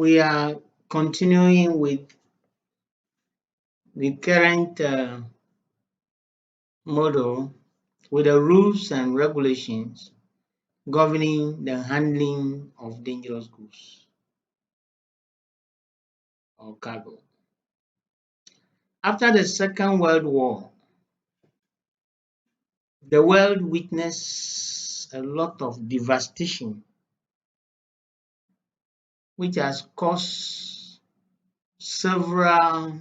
we are continuing with the current model with the rules and regulations governing the handling of dangerous goods or cargo. After the Second World War, the world witnessed a lot of devastation, which has caused several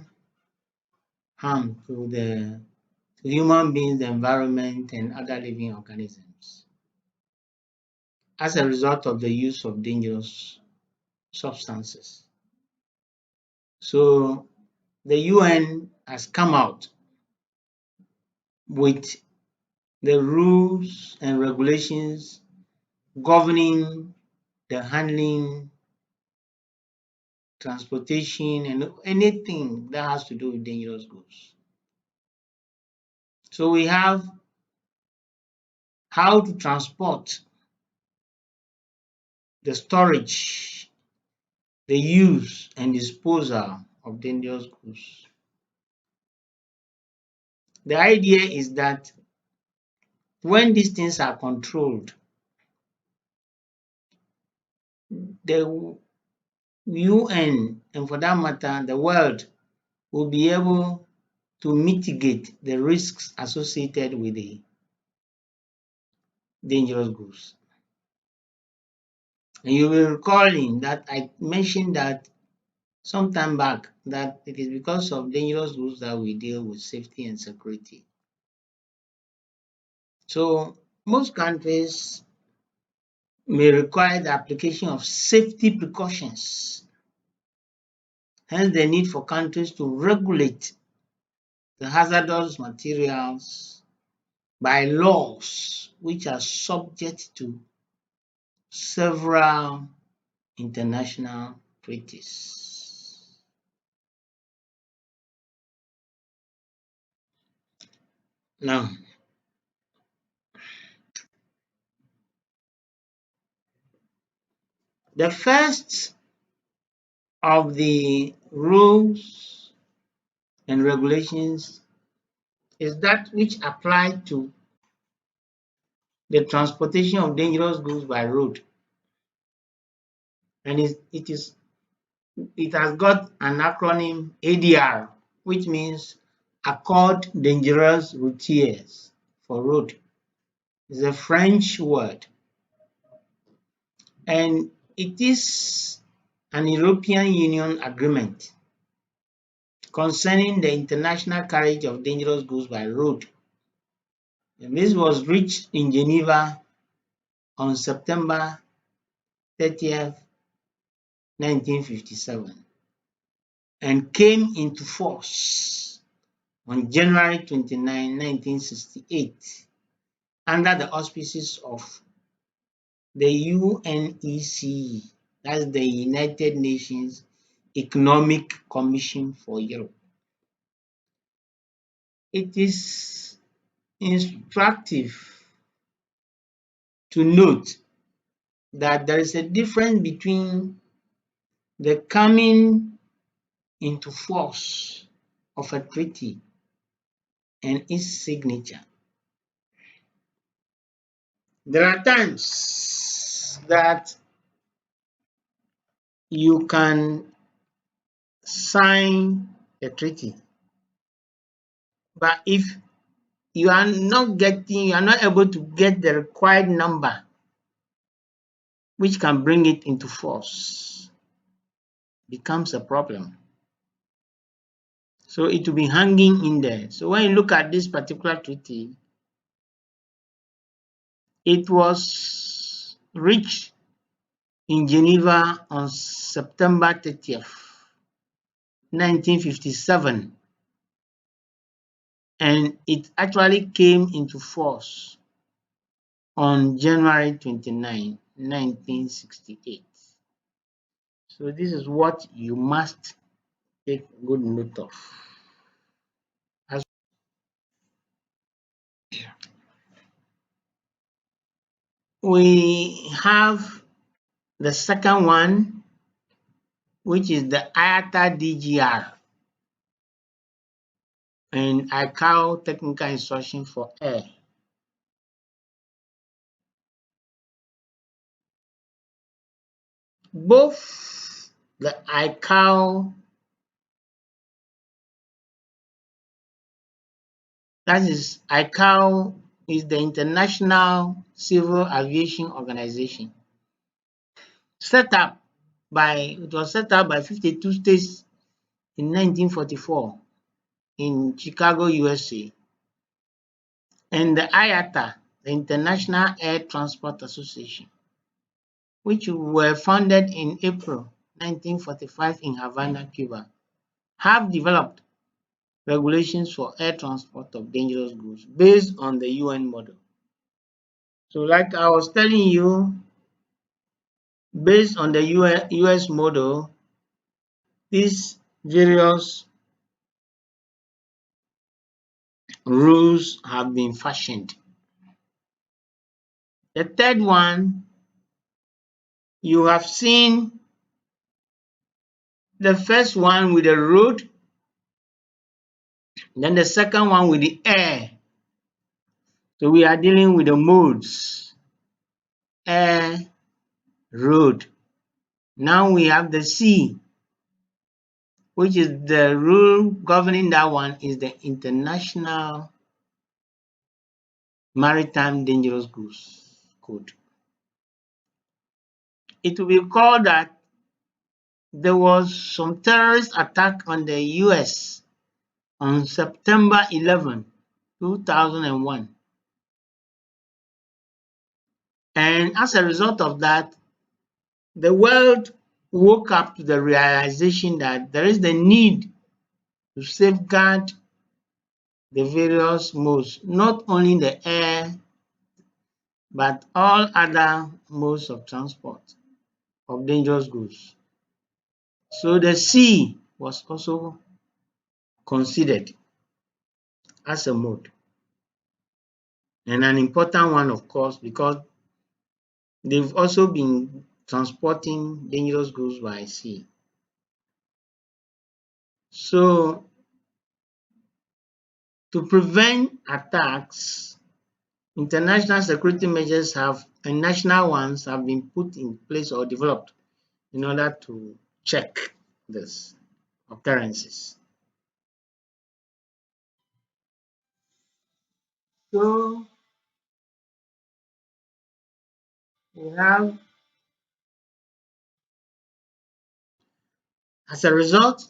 harm to the human beings, the environment, and other living organisms as a result of the use of dangerous substances. So the UN has come out with the rules and regulations governing the handling, transportation, and anything that has to do with dangerous goods. So we have how to transport, the storage, the use and disposal of dangerous goods. The idea is that when these things are controlled, the UN, and for that matter, the world, will be able to mitigate the risks associated with the dangerous goods. And you will recalling that I mentioned that some time back that it is because of dangerous goods that we deal with safety and security. So most countries may require the application of safety precautions. Hence the need for countries to regulate the hazardous materials by laws which are subject to several international treaties. Now, the first of the rules and regulations is that which apply to the transportation of dangerous goods by road, and it has got an acronym ADR, which means Accord Dangereux Routiers for road. It's a French word, and it is an European Union agreement concerning the international carriage of dangerous goods by road. And this was reached in Geneva on September 30th, 1957, and came into force on January 29, 1968, under the auspices of the UNECE, that's the United Nations Economic Commission for Europe. It is instructive to note that there is a difference between the coming into force of a treaty and its signature. There are times that you can sign a treaty, but if you are not able to get the required number which can bring it into force, becomes a problem. So it will be hanging in there. So when you look at this particular treaty, it was reached in Geneva on September 30th, 1957, and it actually came into force on January 29, 1968. So this is what you must take good note of. We have the second one, which is the IATA DGR, and ICAO Technical Instruction for Air. Both the ICAO, that is, ICAO is the International Civil Aviation Organization, it was set up by 52 states in 1944 in Chicago, USA, and the IATA, the International Air Transport Association, which were founded in April 1945 in Havana, Cuba, have developed regulations for air transport of dangerous goods based on the UN model. So like I was telling you, based on the US model, these various rules have been fashioned. The third one, you have seen the first one with the road, then the second one with the air. So we are dealing with the modes, air, road. Now we have the sea, which is the rule governing that one is the International Maritime Dangerous Goods Code. It will be called that there was some terrorist attack on the US on September 11, 2001. And as a result of that, the world woke up to the realization that there is the need to safeguard the various modes, not only the air, but all other modes of transport of dangerous goods. So the sea was also considered as a mode, and an important one, of course, because they've also been transporting dangerous goods by sea. So to prevent attacks, international security measures and national ones have been put in place or developed in order to check these occurrences. So we have, as a result,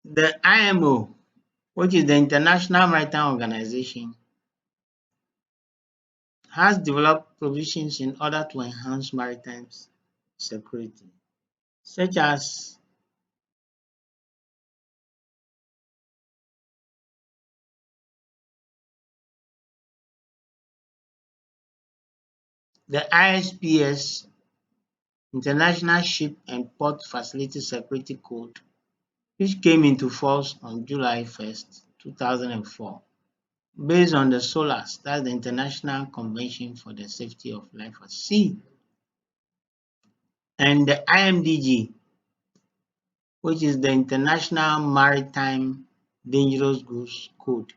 the IMO, which is the International Maritime Organization, has developed provisions in order to enhance maritime security, such as the ISPS, International Ship and Port Facility Security Code, which came into force on July 1st, 2004, based on the SOLAS, that's the International Convention for the Safety of Life at Sea, and the IMDG, which is the International Maritime Dangerous Goods Code,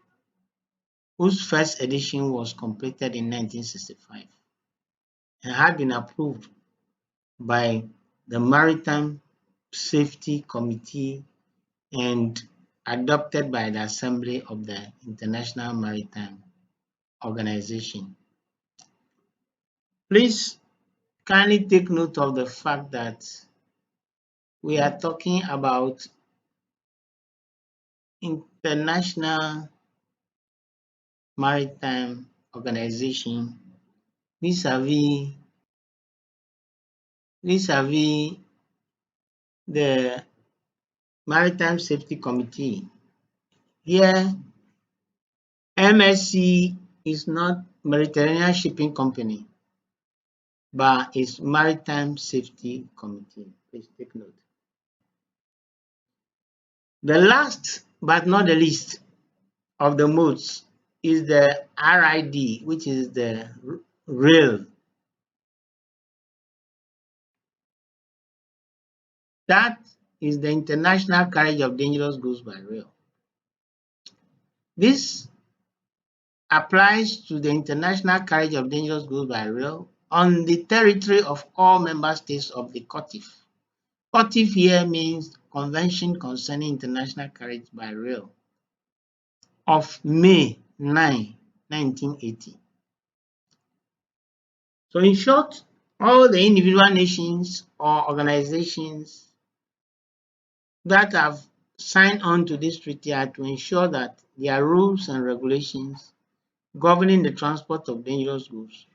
whose first edition was completed in 1965 and had been approved by the Maritime Safety Committee and adopted by the Assembly of the International Maritime Organization. Please kindly take note of the fact that we are talking about International Maritime Organization vis-a-vis the Maritime Safety Committee. Here, MSC is not Mediterranean Shipping Company, but is Maritime Safety Committee. Please take note. The last but not the least of the modes is the RID, which is the rail. That is the international carriage of dangerous goods by rail. This applies to the international carriage of dangerous goods by rail on the territory of all member states of the COTIF. COTIF here means Convention Concerning International Carriage by Rail of May 9, 1980. So in short, all the individual nations or organizations that have signed on to this treaty are to ensure that their rules and regulations governing the transport of dangerous goods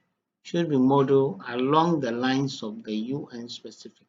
should be modeled along the lines of the UN specific